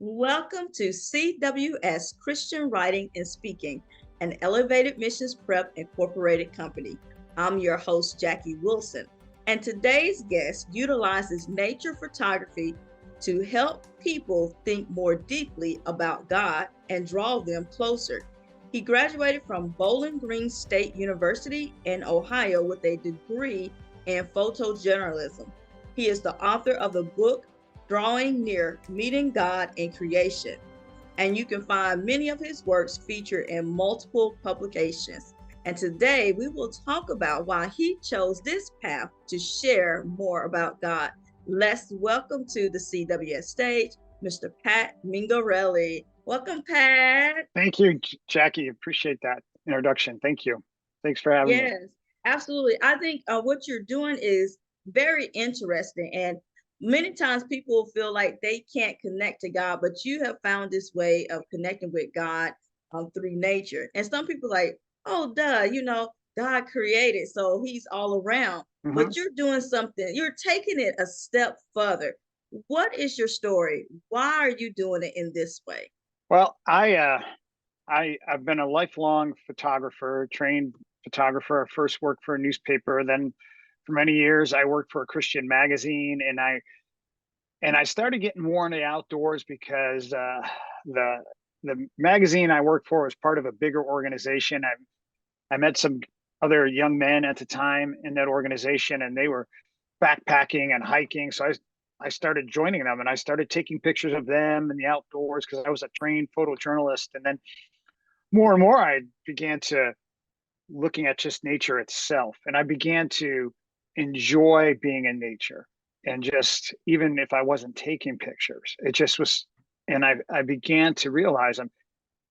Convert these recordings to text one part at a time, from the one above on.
Welcome to CWS Christian Writing and Speaking, an Elevated Missions Prep Incorporated company. I'm your host, Jackie Wilson, and today's guest utilizes nature photography to help people think more deeply about God and draw them closer. He graduated from Bowling Green State University in Ohio with a degree in photojournalism. He is the author of the book Drawing Near, Meeting God in Creation. And you can find many of his works featured in multiple publications. And today we will talk about why he chose this path to share more about God. Let's welcome to the CWS stage, Mr. Pat Mingarelli. Welcome, Pat. Thank you, Jackie. Appreciate that introduction. Thank you. Thanks for having me. Yes, absolutely. I think what you're doing is very interesting. And many times people feel like they can't connect to God, but you have found this way of connecting with God through nature. And some people like, oh, duh, God created, so he's all around. hmm But you're doing something, you're taking it a step further. What is your story? Why are you doing it in this way? Well, I've been a lifelong photographer, trained photographer. I first worked for a newspaper, then for many years I worked for a Christian magazine, and I started getting more into the outdoors because the the magazine I worked for was part of a bigger organization. I met some other young men at the time in that organization, and they were backpacking and hiking. So I started joining them, and I started taking pictures of them in the outdoors because I was a trained photojournalist. And then more and more, I began to looking at just nature itself, and I began to enjoy being in nature. And just even if I wasn't taking pictures, it just was. And I began to realize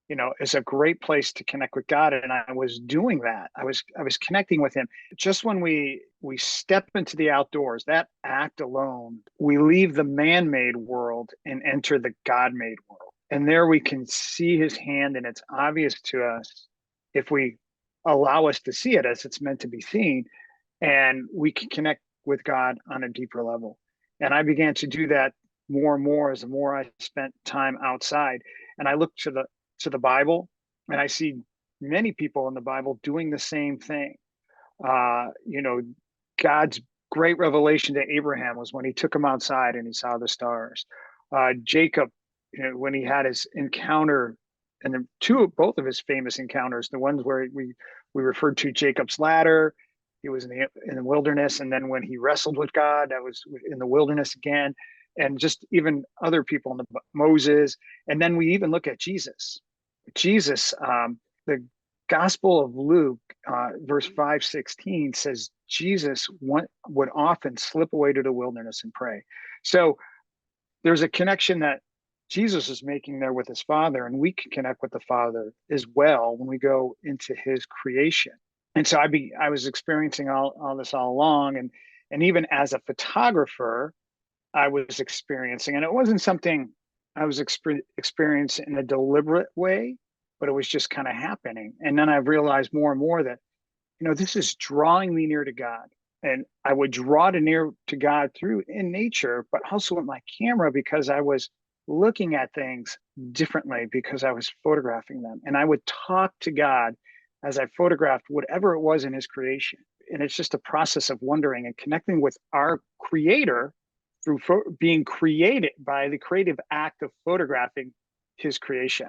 it's a great place to connect with God. And I was doing that. I was connecting with him. Just when we step into the outdoors, that act alone, we leave the man-made world and enter the God-made world. And there we can see his hand, and it's obvious to us if we allow us to see it as it's meant to be seen, and we can connect with God on a deeper level. And I began to do that more and more as the more I spent time outside. And I looked to the Bible, and I see many people in the Bible doing the same thing. Uh, you know, God's great revelation to Abraham was when he took him outside and he saw the stars. Jacob, when he had his encounter, and the both of his famous encounters, the ones where we referred to Jacob's ladder, he was in the wilderness, and then when he wrestled with God, that was in the wilderness again, and just even other people in the Moses, and then we even look at Jesus. The Gospel of Luke, verse 5:16 says Jesus would often slip away to the wilderness and pray. So there's a connection that Jesus is making there with his Father, and we can connect with the Father as well when we go into his creation. And so I was experiencing all this all along, and even as a photographer, I was experiencing, and it wasn't something I was experiencing in a deliberate way, but it was just kind of happening. And then I've realized more and more that, this is drawing me near to God. And I would draw to near to God through in nature, but also with my camera because I was looking at things differently because I was photographing them. And I would talk to God as I photographed whatever it was in his creation. And it's just a process of wondering and connecting with our creator through being created by the creative act of photographing his creation.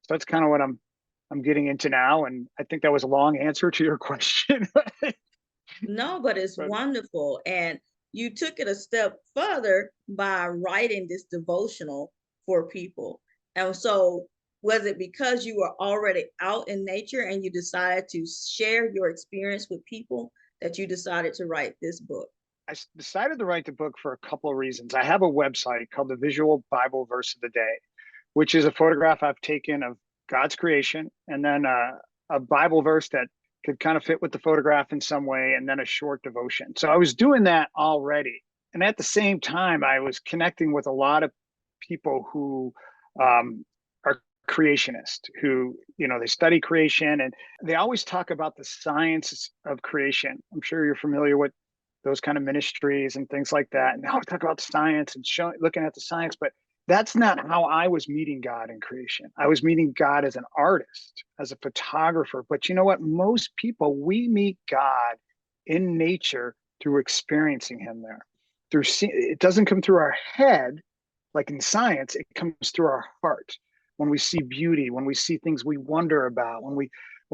So that's kind of what I'm getting into now, and I think that was a long answer to your question. No, but it's But wonderful. And you took it a step further by writing this devotional for people. And so, was it because you were already out in nature and you decided to share your experience with people that you decided to write this book? I decided to write the book for a couple of reasons. I have a website called the Visual Bible Verse of the Day, which is a photograph I've taken of God's creation, and then a Bible verse that could kind of fit with the photograph in some way, and then a short devotion. So I was doing that already. And at the same time, I was connecting with a lot of people who are creationists, who, they study creation, and they always talk about the science of creation. I'm sure you're familiar with those kind of ministries and things like that. And now I talk about science and looking at the science, but That's not how I was meeting God in creation. I was meeting God as an artist, as a photographer. But you know what? Most people, we meet God in nature through experiencing him there. It doesn't come through our head like in science, it comes through our heart. When we see beauty, when we see things we wonder about, when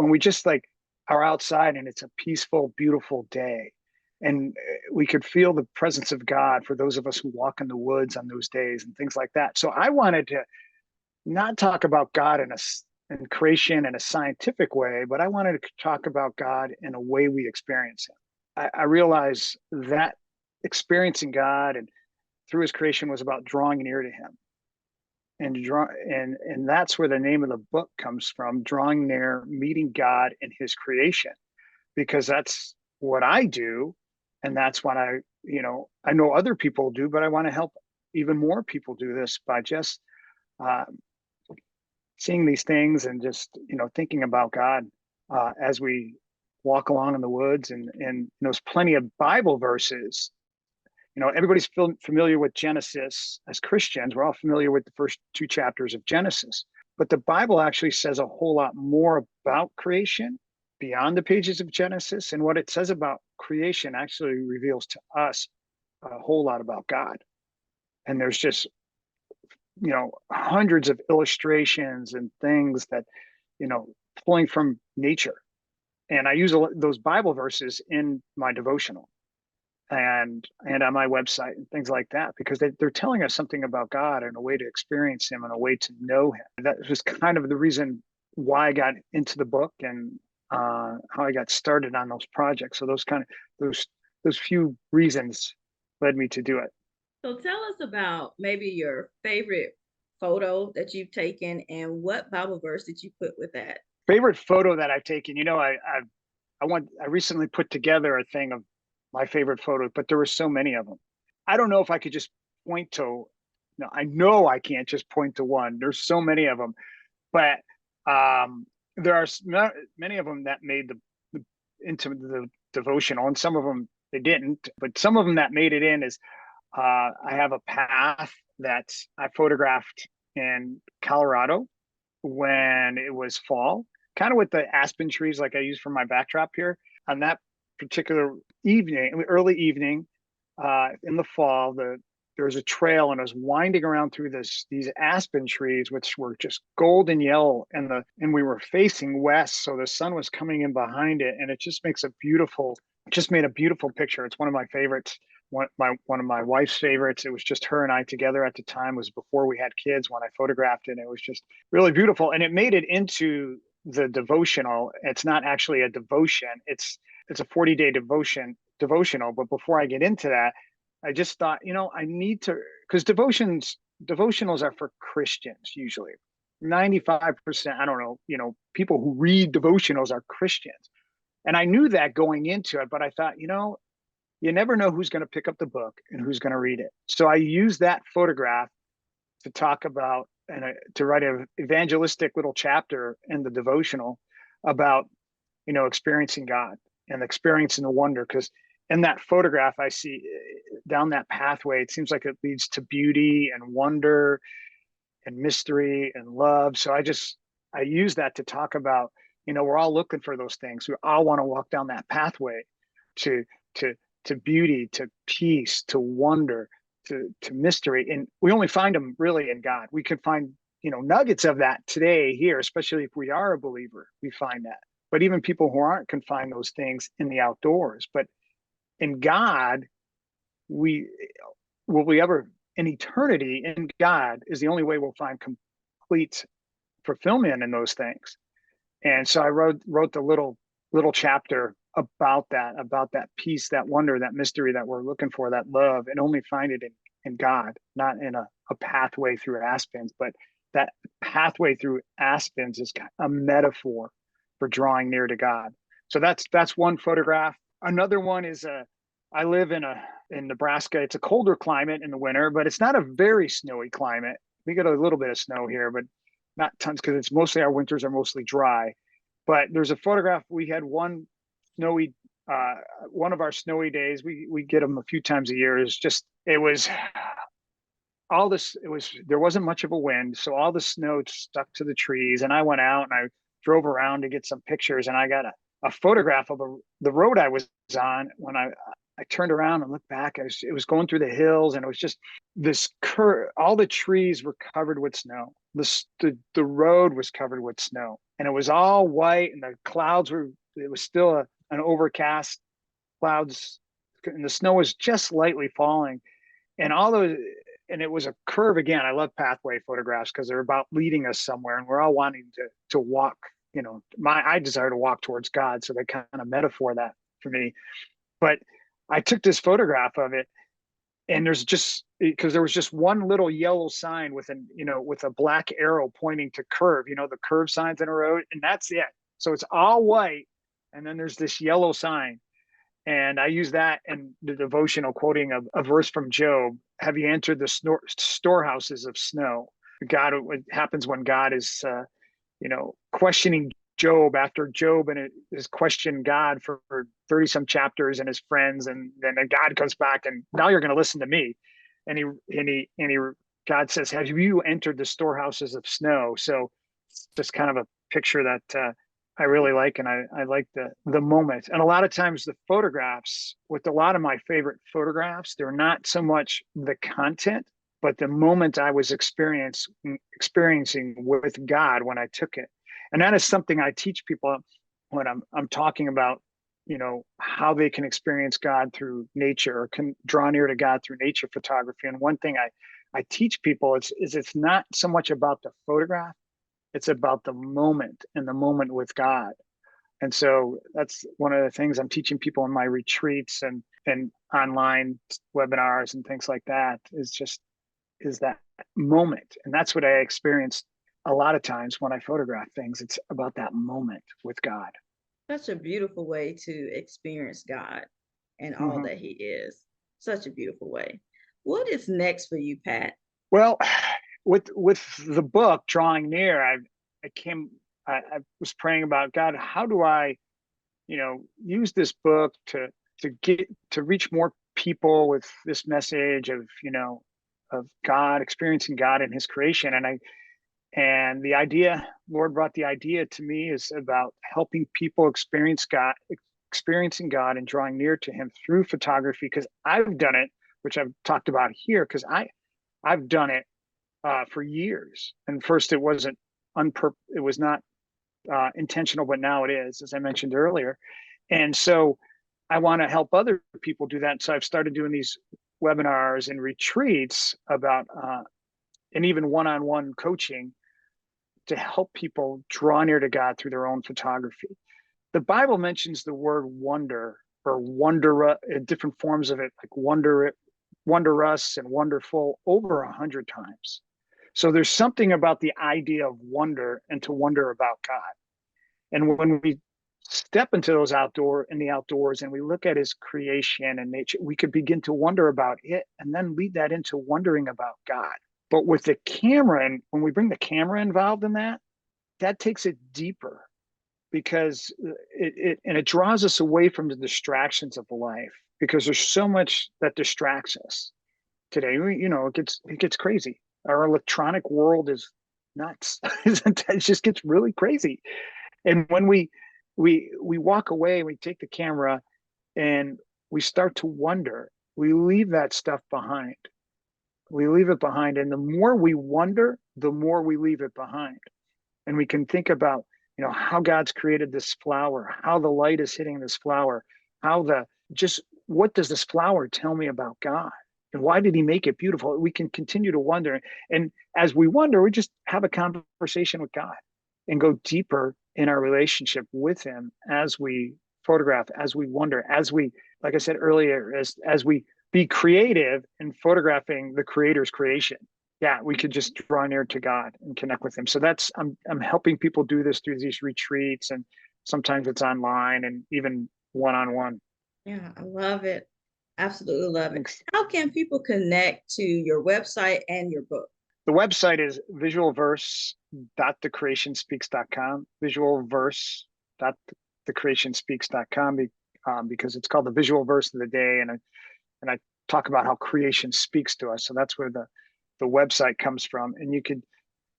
we just like are outside and it's a peaceful, beautiful day. And we could feel the presence of God for those of us who walk in the woods on those days and things like that. So I wanted to not talk about God in creation in a scientific way, but I wanted to talk about God in a way we experience him. I realize that experiencing God and through his creation was about drawing near to him, and that's where the name of the book comes from, drawing near, meeting God in his creation, because that's what I do. And that's what I know other people do, but I want to help even more people do this by just uh, seeing these things and just thinking about God as we walk along in the woods. And there's plenty of Bible verses. Everybody's familiar with Genesis. As Christians, we're all familiar with the first two chapters of Genesis. But the Bible actually says a whole lot more about creation beyond the pages of Genesis. And what it says about creation actually reveals to us a whole lot about God. And there's just, hundreds of illustrations and things that, pulling from nature. And I use those Bible verses in my devotional and on my website and things like that, because they're telling us something about God and a way to experience him and a way to know him. That was kind of the reason why I got into the book and how I got started on those projects. So those few reasons led me to do it. So tell us about maybe your favorite photo that you've taken and what Bible verse did you put with that? Favorite photo that I've taken, I recently put together a thing of my favorite photos, but there were so many of them. I don't know if I could just point to. No, I know I can't just point to one. There's so many of them, but there are many of them that made into the devotional, and some of them they didn't. But some of them that made it in is I have a path that I photographed in Colorado when it was fall, kind of with the aspen trees like I use for my backdrop here. On that particular evening, early evening, in the fall, there was a trail and I was winding around through these aspen trees, which were just golden yellow, and we were facing west, so the sun was coming in behind it, and it just made a beautiful picture. It's one of my favorites. One of my wife's favorites. It was just her and I together at the time. It was before we had kids when I photographed it. It was just really beautiful, and it made it into the devotional. It's not actually a devotion. It's a 40-day devotional. But before I get into that, I just thought, I need to, because devotionals are for Christians usually. 95%, I don't know, people who read devotionals are Christians. And I knew that going into it, but I thought, you never know who's going to pick up the book and who's going to read it. So I used that photograph to talk about and to write an evangelistic little chapter in the devotional about, experiencing God and experiencing the wonder. Because in that photograph, I see down that pathway, it seems like it leads to beauty and wonder and mystery and love. So I use that to talk about, we're all looking for those things. We all want to walk down that pathway to beauty, to peace, to wonder, to mystery. And we only find them really in God. We could find, nuggets of that today here, especially if we are a believer, we find that. But even people who aren't can find those things in the outdoors. But in God, in eternity in God is the only way we'll find complete fulfillment in those things. And so I wrote the little chapter about that peace, that wonder, that mystery that we're looking for, that love, and only find it in God, not in a pathway through aspens. But that pathway through aspens is a metaphor for drawing near to God. So that's one photograph. Another one is I live in Nebraska. It's a colder climate in the winter, but it's not a very snowy climate. We get a little bit of snow here, but not tons, because it's mostly, our winters are mostly dry. But there's a photograph. We had one of our snowy days. We get them a few times a year. It was all this, there wasn't much of a wind, so all the snow stuck to the trees. And I went out and I drove around to get some pictures, and I got a photograph of the road I was on. When I turned around and looked back, it was going through the hills, and it was just this curve. All the trees were covered with snow. The road was covered with snow, and it was all white, and the clouds were. It was still an overcast clouds, and the snow was just lightly falling, and all those. And it was a curve again. I love pathway photographs because they're about leading us somewhere, and we're all wanting to walk. You know, I desire to walk towards God, so they kind of metaphor that for me. But I took this photograph of it, and there's just because there was just one little yellow sign with with a black arrow pointing to curve. You know, the curve signs in a road, and that's it. So it's all white, and then there's this yellow sign. And I use that in the devotional, quoting a verse from Job. Have you entered the storehouses of snow? God, what happens when God is, questioning Job after Job and has questioned God for 30 some chapters and his friends. And then God comes back and now you're going to listen to me. And God says, have you entered the storehouses of snow? So it's just kind of a picture that, I really like, and I like the moment. And a lot of times the photographs, with a lot of my favorite photographs, they're not so much the content, but the moment I was experiencing with God when I took it. And that is something I teach people when I'm talking about, how they can experience God through nature, or can draw near to God through nature photography. And one thing I teach people is it's not so much about the photograph, it's about the moment and the moment with God. And so that's one of the things I'm teaching people in my retreats and online webinars and things like that is that moment. And that's what I experienced a lot of times when I photograph things. It's about that moment with God. Such a beautiful way to experience God and all Mm-hmm. that He is. Such a beautiful way. What is next for you, Pat? Well, with the book Drawing Near, I was praying about, God, how do I, use this book to reach more people with this message of God, experiencing God in his creation. And the idea, Lord brought the idea to me, is about helping people experiencing God and drawing near to him through photography, because I've done it, which I've talked about here, because I've done it for years. And first, it wasn't it was not intentional, but now it is, as I mentioned earlier. And so I want to help other people do that. So I've started doing these webinars and retreats about, and even one-on-one coaching to help people draw near to God through their own photography. The Bible mentions the word wonder, or wonder, different forms of it, like wondrous and wonderful, over 100 times. So there's something about the idea of wonder and to wonder about God. And when we step into the outdoors and we look at his creation and nature, we could begin to wonder about it and then lead that into wondering about God. But with the camera, and when we bring the camera involved in that takes it deeper, because it draws us away from the distractions of life, because there's so much that distracts us today. It gets crazy. Our electronic world is nuts. It just gets really crazy. And when we walk away, we take the camera and we start to wonder, we leave that stuff behind. We leave it behind. And the more we wonder, the more we leave it behind. And we can think about, how God's created this flower, how the light is hitting this flower, what does this flower tell me about God? And why did he make it beautiful? We can continue to wonder. And as we wonder, we just have a conversation with God and go deeper in our relationship with him as we photograph, as we wonder, as we, like I said earlier, as we be creative in photographing the creator's creation. Yeah, we could just draw near to God and connect with him. So I'm helping people do this through these retreats, and sometimes it's online and even one-on-one. Yeah, I love it. Absolutely love it. Thanks. How can people connect to your website and your book? The website is visualverse.thecreationspeaks.com, visualverse.thecreationspeaks.com, because it's called the visual verse of the day. And I talk about how creation speaks to us. So that's where the the website comes from, and you could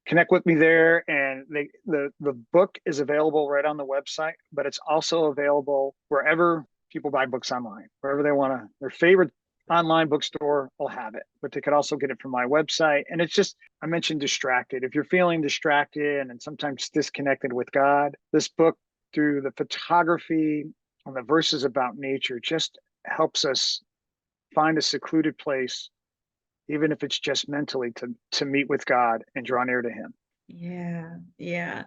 connect with me there. And the book is available right on the website, but it's also available wherever people buy books online, wherever they want to. Their favorite online bookstore will have it, but they could also get it from my website. And it's just, I mentioned distracted. If you're feeling distracted and sometimes disconnected with God, this book, through the photography and the verses about nature, just helps us find a secluded place, even if it's just mentally, to meet with God and draw near to him. Yeah.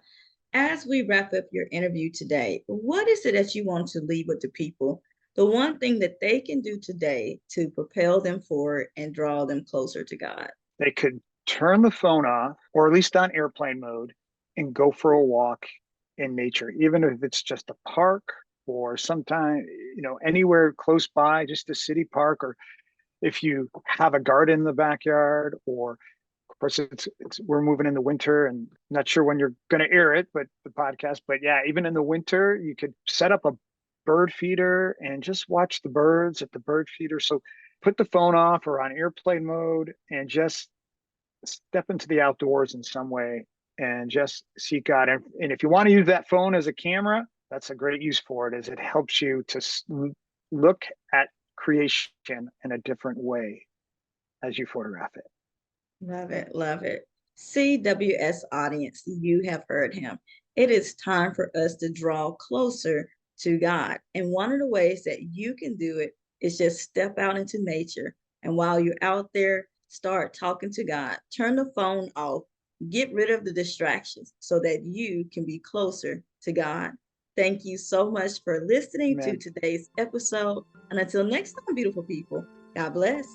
As we wrap up your interview today, what is it that you want to leave with the people? The one thing that they can do today to propel them forward and draw them closer to God? They could turn the phone off, or at least on airplane mode, and go for a walk in nature, even if it's just a park or sometime, anywhere close by, just a city park, or if you have a garden in the backyard, or of course we're moving in the winter and not sure when you're going to air it, but the podcast, but yeah, even in the winter, you could set up a bird feeder and just watch the birds at the bird feeder. So put the phone off or on airplane mode and just step into the outdoors in some way and just seek God. And if you want to use that phone as a camera, that's a great use for it, as it helps you to look at creation in a different way as you photograph it. Love it. Love it. CWS audience, you have heard him. It is time for us to draw closer to God. And one of the ways that you can do it is just step out into nature. And while you're out there, start talking to God. Turn the phone off. Get rid of the distractions so that you can be closer to God. Thank you so much for listening to Amen. today's episode. And until next time, beautiful people, God bless.